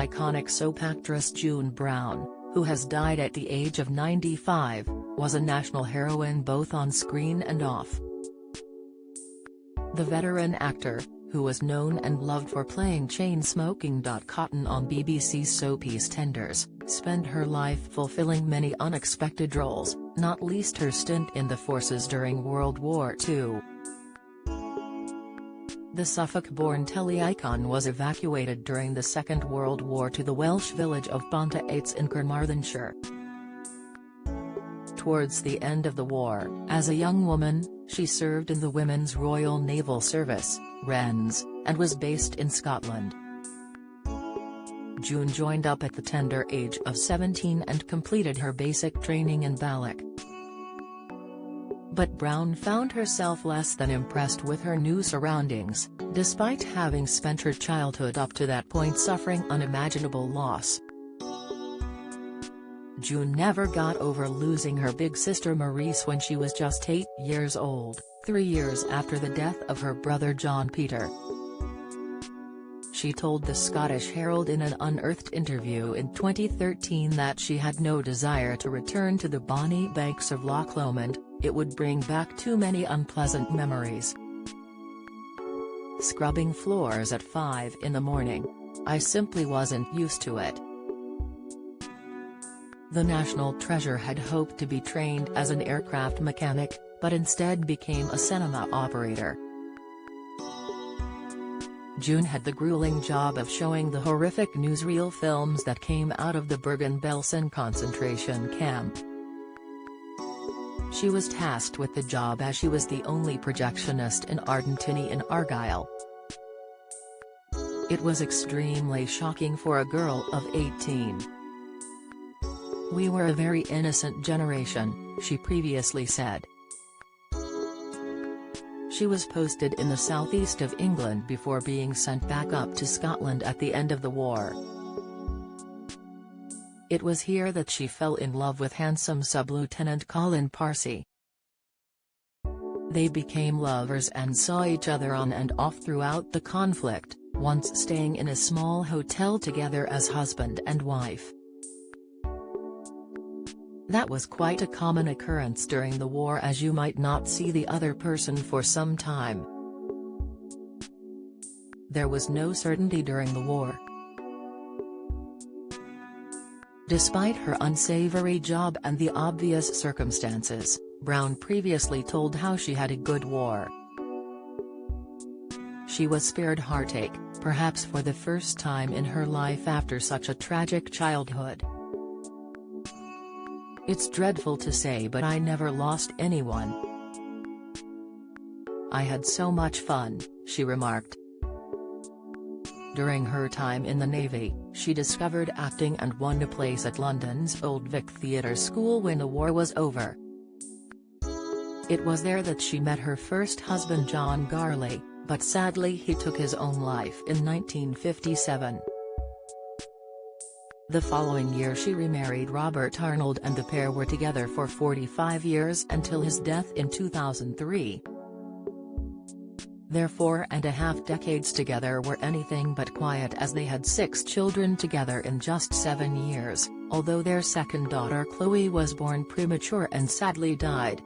iconic soap actress June Brown, who has died at the age of 95, was a national heroine both on screen and off. The veteran actor, who was known and loved for playing chain-smoking Cotton on BBC's soap EastEnders, spent her life fulfilling many unexpected roles, not least her stint in the forces during World War II. The Suffolk-born telly-icon was evacuated during the Second World War to the Welsh village of Pontypridd in Carmarthenshire. Towards the end of the war, as a young woman, she served in the Women's Royal Naval Service, WRENS, and was based in Scotland. June joined up at the tender age of 17 and completed her basic training in Balloch. But Brown found herself less than impressed with her new surroundings, despite having spent her childhood up to that point suffering unimaginable loss. June never got over losing her big sister Maurice when she was just 8 years old, 3 years after the death of her brother John Peter. She told the Scottish Herald in an unearthed interview in 2013 that she had no desire to return to the bonny banks of Loch Lomond, it would bring back too many unpleasant memories. Scrubbing floors at 5 in the morning. I simply wasn't used to it. The national treasure had hoped to be trained as an aircraft mechanic, but instead became a cinema operator. June had the grueling job of showing the horrific newsreel films that came out of the Bergen-Belsen concentration camp. She was tasked with the job as she was the only projectionist in Ardentiny in Argyll. It was extremely shocking for a girl of 18. "We were a very innocent generation," she previously said. She was posted in the southeast of England before being sent back up to Scotland at the end of the war. It was here that she fell in love with handsome Sub-Lieutenant Colin Parsi. They became lovers and saw each other on and off throughout the conflict, once staying in a small hotel together as husband and wife. That was quite a common occurrence during the war, as you might not see the other person for some time. There was no certainty during the war. Despite her unsavory job and the obvious circumstances, Brown previously told how she had a good war. She was spared heartache, perhaps for the first time in her life after such a tragic childhood. "It's dreadful to say, but I never lost anyone. I had so much fun," she remarked. During her time in the Navy, she discovered acting and won a place at London's Old Vic Theatre School when the war was over. It was there that she met her first husband John Garley, but sadly he took his own life in 1957. The following year she remarried Robert Arnold, and the pair were together for 45 years until his death in 2003. Their 4.5 decades together were anything but quiet, as they had 6 children together in just 7 years, although their second daughter Chloe was born premature and sadly died.